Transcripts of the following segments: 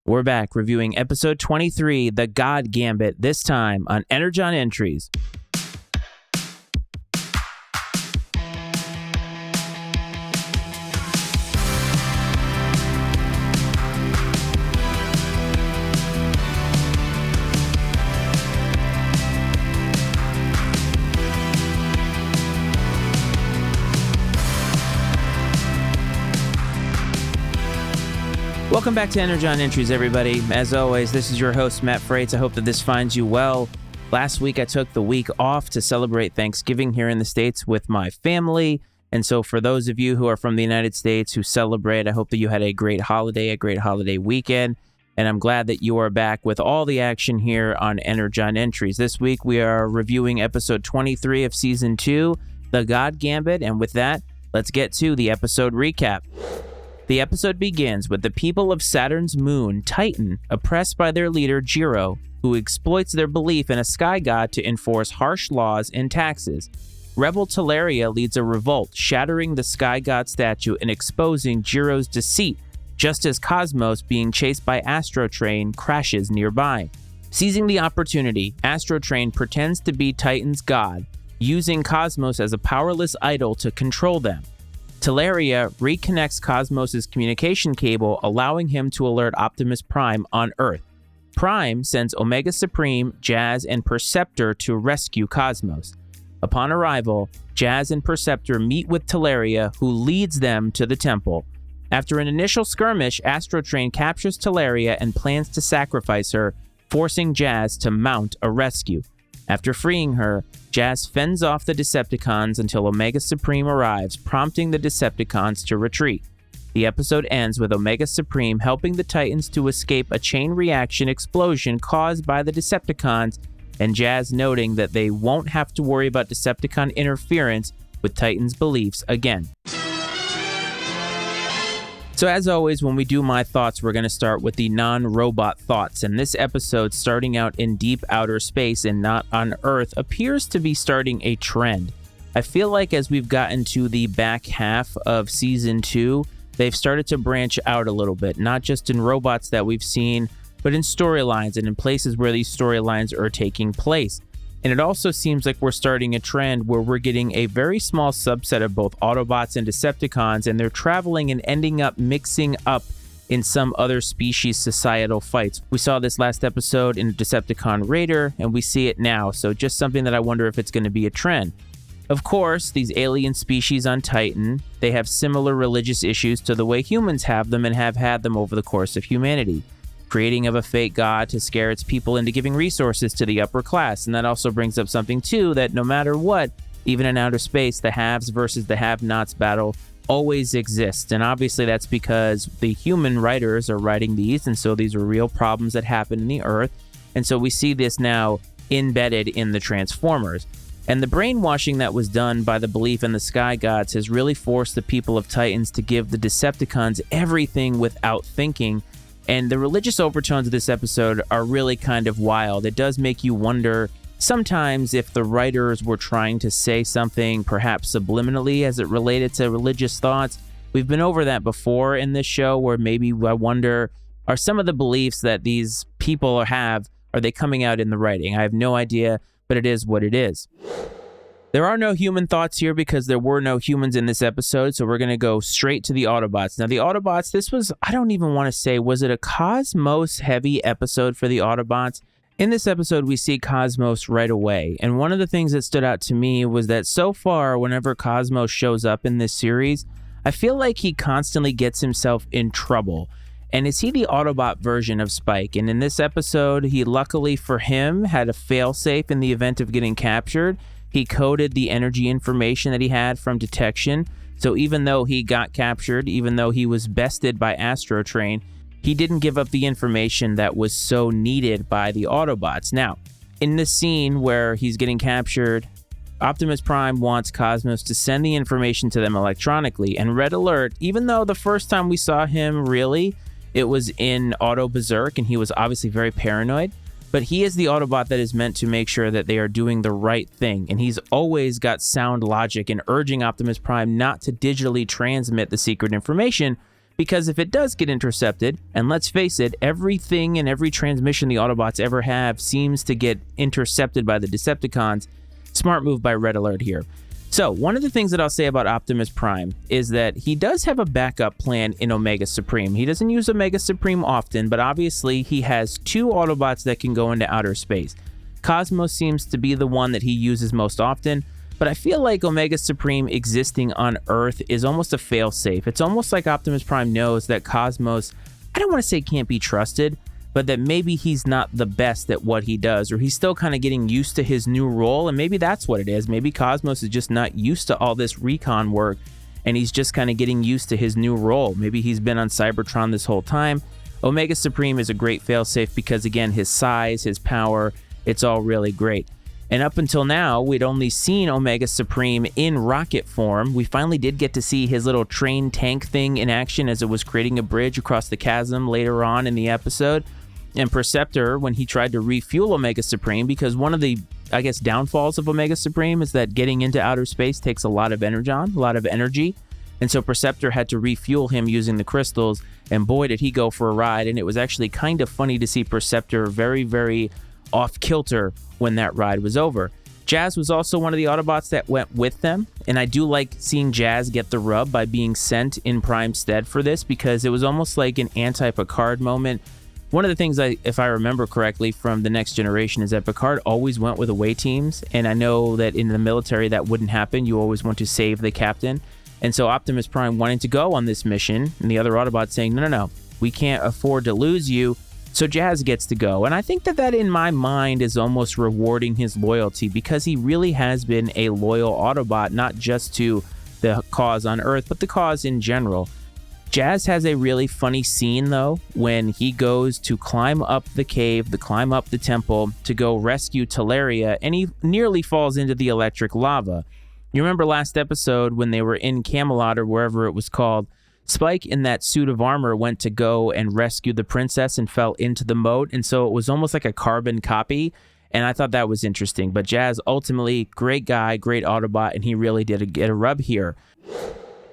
We're back reviewing episode 23, The God Gambit, this time on Energon Entries. Welcome back to Energon Entries, everybody. As always, this is your host, Matt Freites. I hope that this finds you well. Last week, I took the week off to celebrate Thanksgiving here in the States with my family. And so for those of you who are from the United States who celebrate, I hope that you had a great holiday weekend. And I'm glad that you are back with all the action here on Energon Entries. This week, we are reviewing episode 23 of season 2, The God Gambit. And with that, let's get to the episode recap. The episode begins with the people of Saturn's moon, Titan, oppressed by their leader, Jiro, who exploits their belief in a sky god to enforce harsh laws and taxes. Rebel Teleria leads a revolt, shattering the sky god statue and exposing Jiro's deceit, just as Cosmos, being chased by Astrotrain, crashes nearby. Seizing the opportunity, Astrotrain pretends to be Titan's god, using Cosmos as a powerless idol to control them. Teleria reconnects Cosmos' communication cable, allowing him to alert Optimus Prime on Earth. Prime sends Omega Supreme, Jazz, and Perceptor to rescue Cosmos. Upon arrival, Jazz and Perceptor meet with Teleria, who leads them to the temple. After an initial skirmish, Astrotrain captures Teleria and plans to sacrifice her, forcing Jazz to mount a rescue. After freeing her, Jazz fends off the Decepticons until Omega Supreme arrives, prompting the Decepticons to retreat. The episode ends with Omega Supreme helping the Titans to escape a chain reaction explosion caused by the Decepticons, and Jazz noting that they won't have to worry about Decepticon interference with Titans' beliefs again. So as always, when we do my thoughts, we're going to start with the non-robot thoughts. And this episode, starting out in deep outer space and not on Earth, appears to be starting a trend. I feel like as we've gotten to the back half of season 2, they've started to branch out a little bit, not just in robots that we've seen, but in storylines and in places where these storylines are taking place. And it also seems like we're starting a trend where we're getting a very small subset of both Autobots and Decepticons, and they're traveling and ending up mixing up in some other species societal fights. We saw this last episode in Decepticon Raider, and we see it now, so just something that I wonder if it's going to be a trend. Of course, these alien species on Titan, they have similar religious issues to the way humans have them and have had them over the course of humanity. Creating of a fake god to scare its people into giving resources to the upper class. And that also brings up something too, that no matter what, even in outer space, the haves versus the have-nots battle always exists. And obviously that's because the human writers are writing these, and so these are real problems that happen in the Earth. And so we see this now embedded in the Transformers. And the brainwashing that was done by the belief in the sky gods has really forced the people of Titans to give the Decepticons everything without thinking. And the religious overtones of this episode are really kind of wild. It does make you wonder sometimes if the writers were trying to say something perhaps subliminally as it related to religious thoughts. We've been over that before in this show, where maybe I wonder, are some of the beliefs that these people have, are they coming out in the writing? I have no idea, but it is what it is. There are no human thoughts here because there were no humans in this episode, so we're going to go straight to the Autobots. Now, the Autobots, this was, I don't even want to say, was it a Cosmos-heavy episode for the Autobots? In this episode, we see Cosmos right away, and one of the things that stood out to me was that so far, whenever Cosmos shows up in this series, I feel like he constantly gets himself in trouble. And is he the Autobot version of Spike? And in this episode, he luckily for him had a failsafe in the event of getting captured. He coded the energy information that he had from detection. So even though he got captured, even though he was bested by Astrotrain, he didn't give up the information that was so needed by the Autobots. Now, in this scene where he's getting captured, Optimus Prime wants Cosmos to send the information to them electronically. And Red Alert, even though the first time we saw him really, it was in Auto Berserk and he was obviously very paranoid, but he is the Autobot that is meant to make sure that they are doing the right thing. And he's always got sound logic in urging Optimus Prime not to digitally transmit the secret information, Because if it does get intercepted, and let's face it, everything and every transmission the Autobots ever have seems to get intercepted by the Decepticons, smart move by Red Alert here. So, one of the things that I'll say about Optimus Prime is that he does have a backup plan in Omega Supreme. He doesn't use Omega Supreme often, but obviously he has 2 Autobots that can go into outer space. Cosmos seems to be the one that he uses most often, but I feel like Omega Supreme existing on Earth is almost a failsafe. It's almost like Optimus Prime knows that Cosmos, I don't want to say can't be trusted, but that maybe he's not the best at what he does, or he's still kind of getting used to his new role, and maybe that's what it is. Maybe Cosmos is just not used to all this recon work, and he's just kind of getting used to his new role. Maybe he's been on Cybertron this whole time. Omega Supreme is a great failsafe because, again, his size, his power, it's all really great. And up until now, we'd only seen Omega Supreme in rocket form. We finally did get to see his little train tank thing in action as it was creating a bridge across the chasm later on in the episode. And Perceptor, when he tried to refuel Omega Supreme, because one of the, I guess, downfalls of Omega Supreme is that getting into outer space takes a lot of energy. And so Perceptor had to refuel him using the crystals, and boy, did he go for a ride. And it was actually kind of funny to see Perceptor very, very off kilter when that ride was over. Jazz was also one of the Autobots that went with them, and I do like seeing Jazz get the rub by being sent in Prime's stead for this, because it was almost like an anti-Picard moment. One of the things, if I remember correctly, from The Next Generation is that Picard always went with away teams, and I know that in the military that wouldn't happen. You always want to save the captain. And so Optimus Prime wanting to go on this mission, and the other Autobots saying, no, we can't afford to lose you. So Jazz gets to go, and I think that in my mind is almost rewarding his loyalty, because he really has been a loyal Autobot, not just to the cause on Earth, but the cause in general. Jazz has a really funny scene, though, when he goes to climb up the cave, to climb up the temple, to go rescue Teleria, and he nearly falls into the electric lava. You remember last episode when they were in Camelot, or wherever it was called, Spike in that suit of armor went to go and rescue the princess and fell into the moat, and so it was almost like a carbon copy, and I thought that was interesting. But Jazz, ultimately, great guy, great Autobot, and he really did get a rub here.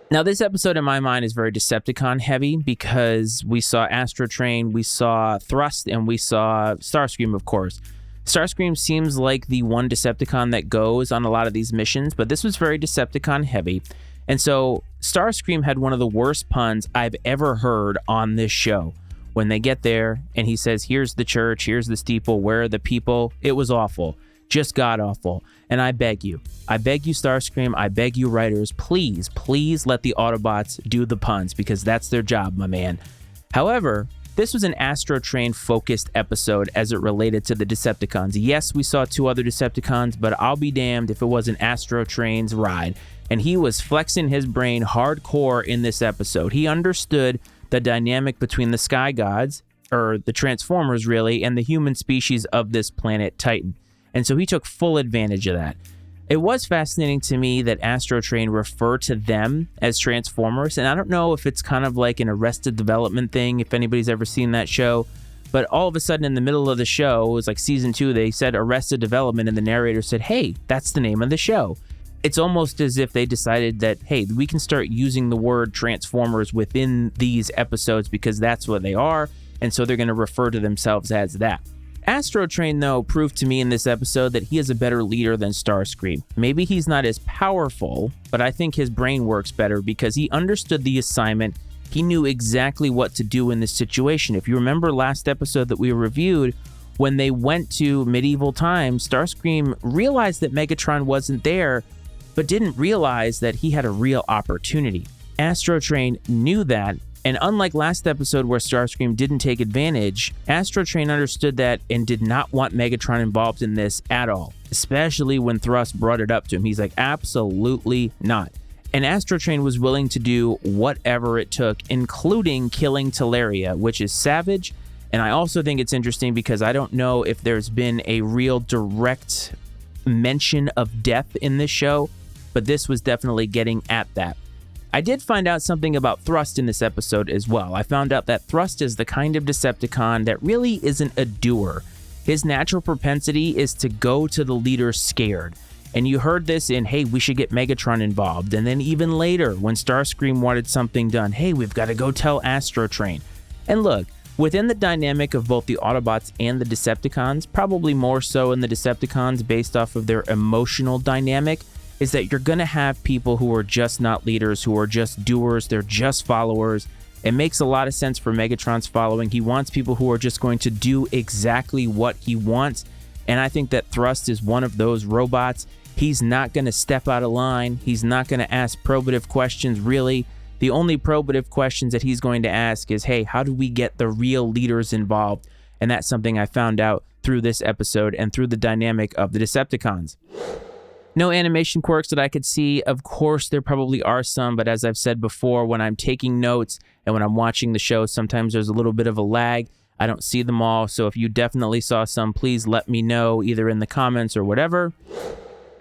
Now, this episode, in my mind, is very Decepticon heavy, because we saw Astrotrain, we saw Thrust, and we saw Starscream, of course. Starscream seems like the one Decepticon that goes on a lot of these missions, but this was very Decepticon heavy. And so Starscream had one of the worst puns I've ever heard on this show. When they get there and he says, here's the church, here's the steeple, where are the people? It was awful. Just god awful. And I beg you, Starscream, I beg you writers, please let the Autobots do the puns, because that's their job, my man. However, this was an Astrotrain focused episode as it related to the Decepticons. Yes, we saw 2 other Decepticons, but I'll be damned if it wasn't Astrotrain's ride. And he was flexing his brain hardcore in this episode. He understood the dynamic between the Sky Gods, or the Transformers really, and the human species of this planet Titan. And so he took full advantage of that. It was fascinating to me that Astrotrain referred to them as Transformers, and I don't know if it's kind of like an Arrested Development thing, if anybody's ever seen that show, but all of a sudden in the middle of the show, it was like season 2, they said Arrested Development, and the narrator said, hey, that's the name of the show. It's almost as if they decided that, hey, we can start using the word Transformers within these episodes because that's what they are, and so they're going to refer to themselves as that. Astrotrain, though, proved to me in this episode that he is a better leader than Starscream. Maybe he's not as powerful, but I think his brain works better because he understood the assignment. He knew exactly what to do in this situation. If you remember last episode that we reviewed, when they went to medieval times, Starscream realized that Megatron wasn't there, but didn't realize that he had a real opportunity. Astrotrain knew that, and unlike last episode where Starscream didn't take advantage, Astrotrain understood that and did not want Megatron involved in this at all, especially when Thrust brought it up to him. He's like, absolutely not. And Astrotrain was willing to do whatever it took, including killing Teleria, which is savage. And I also think it's interesting because I don't know if there's been a real direct mention of death in this show, but this was definitely getting at that. I did find out something about Thrust in this episode as well. I found out that Thrust is the kind of Decepticon that really isn't a doer. His natural propensity is to go to the leader scared. And you heard this in, hey, we should get Megatron involved. And then even later, when Starscream wanted something done, hey, we've got to go tell Astro Train. And look, within the dynamic of both the Autobots and the Decepticons, probably more so in the Decepticons based off of their emotional dynamic, is that you're going to have people who are just not leaders, who are just doers, they're just followers. It makes a lot of sense for Megatron's following. He wants people who are just going to do exactly what he wants. And I think that Thrust is one of those robots. He's not going to step out of line. He's not going to ask probative questions, really. The only probative questions that he's going to ask is, hey, how do we get the real leaders involved? And that's something I found out through this episode and through the dynamic of the Decepticons. No animation quirks that I could see. Of course, there probably are some, but as I've said before, when I'm taking notes and when I'm watching the show, sometimes there's a little bit of a lag. I don't see them all, so if you definitely saw some, please let me know either in the comments or whatever.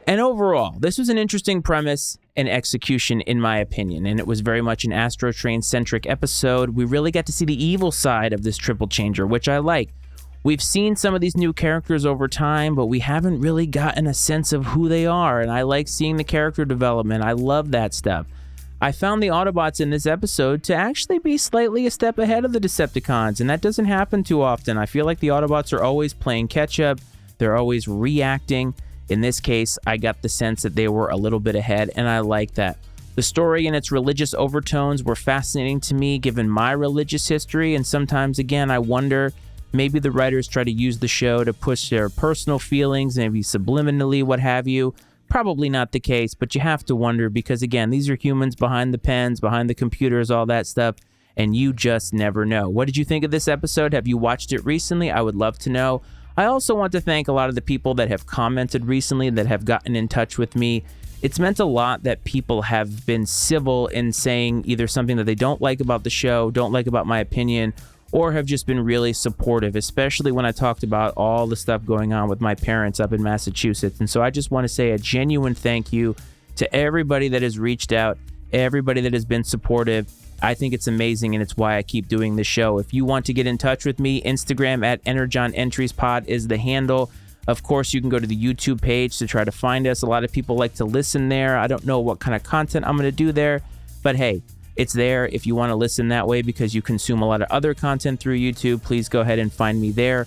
And overall, this was an interesting premise and execution in my opinion, and it was very much an Astro Train-centric episode. We really got to see the evil side of this triple changer, which I like. We've seen some of these new characters over time, but we haven't really gotten a sense of who they are, and I like seeing the character development. I love that stuff. I found the Autobots in this episode to actually be slightly a step ahead of the Decepticons, and that doesn't happen too often. I feel like the Autobots are always playing catch-up. They're always reacting. In this case, I got the sense that they were a little bit ahead, and I like that. The story and its religious overtones were fascinating to me, given my religious history, and sometimes, again, I wonder, maybe the writers try to use the show to push their personal feelings, maybe subliminally, what have you. Probably not the case, but you have to wonder because, again, these are humans behind the pens, behind the computers, all that stuff, and you just never know. What did you think of this episode? Have you watched it recently? I would love to know. I also want to thank a lot of the people that have commented recently, that have gotten in touch with me. It's meant a lot that people have been civil in saying either something that they don't like about the show, don't like about my opinion, or have just been really supportive, especially when I talked about all the stuff going on with my parents up in Massachusetts. And so I just want to say a genuine thank you to everybody that has reached out, everybody that has been supportive. I think it's amazing, and it's why I keep doing this show. If you want to get in touch with me, Instagram at EnergonEntriesPod is the handle. Of course, you can go to the YouTube page to try to find us. A lot of people like to listen there. I don't know what kind of content I'm going to do there, but hey, it's there if you want to listen that way because you consume a lot of other content through YouTube. Please go ahead and find me there.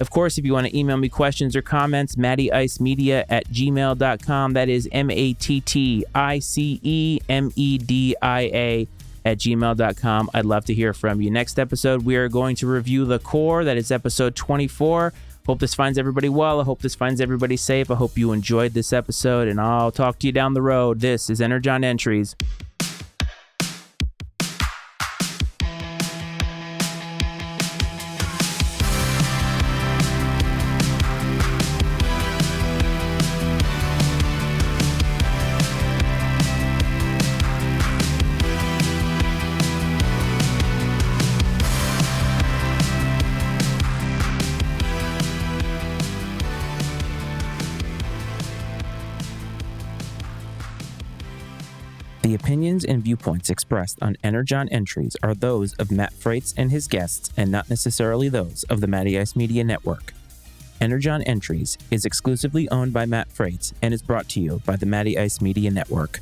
Of course, if you want to email me questions or comments, mattyicemedia@gmail.com. That is mattyicemedia@gmail.com. I'd love to hear from you. Next episode, we are going to review The Core. That is episode 24. Hope this finds everybody well. I hope this finds everybody safe. I hope you enjoyed this episode, and I'll talk to you down the road. This is Energon Entries. The opinions and viewpoints expressed on Energon Entries are those of Matt Freitz and his guests and not necessarily those of the Matty Ice Media Network. Energon Entries is exclusively owned by Matt Freitz and is brought to you by the Matty Ice Media Network.